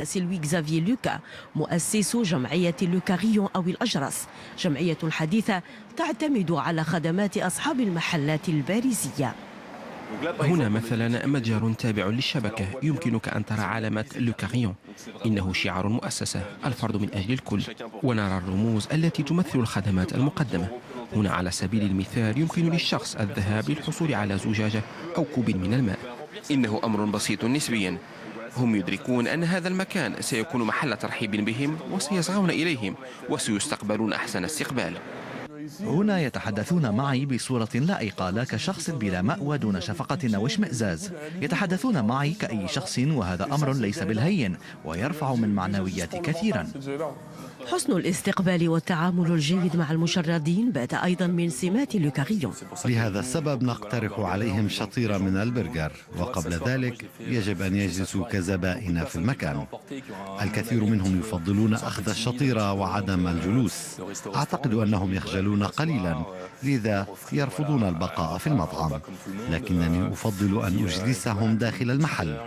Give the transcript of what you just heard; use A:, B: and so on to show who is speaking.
A: سيلوي إكزافيي لوكا مؤسس جمعية لوكاريون أو الأجرس، جمعية حديثة تعتمد على خدمات أصحاب المحلات البارزية.
B: هنا مثلا متجر تابع للشبكة، يمكنك أن ترى علامة لوكاريون، إنه شعار المؤسسة، الفرد من أجل الكل، ونرى الرموز التي تمثل الخدمات المقدمة. هنا على سبيل المثال يمكن للشخص الذهاب للحصول على زجاجة أو كوب من الماء. إنه أمر بسيط نسبيا. هم يدركون أن هذا المكان سيكون محل ترحيب بهم، وسيصغون إليهم وسيستقبلون أحسن استقبال.
C: هنا يتحدثون معي بصورة لائقة، لا كشخص بلا مأوى دون شفقة أو اشمئزاز. يتحدثون معي كأي شخص، وهذا أمر ليس بالهين ويرفع من معنوياتي كثيرا.
A: حسن الاستقبال والتعامل الجيد مع المشردين بات أيضا من سمات لوكاريون.
D: لهذا السبب نقترح عليهم شطيرة من البرجر، وقبل ذلك يجب أن يجلسوا كزبائن في المكان. الكثير منهم يفضلون أخذ الشطيرة وعدم الجلوس. أعتقد أنهم يخجلون قليلا، لذا يرفضون البقاء في المطعم، لكنني أفضل أن أجلسهم داخل المحل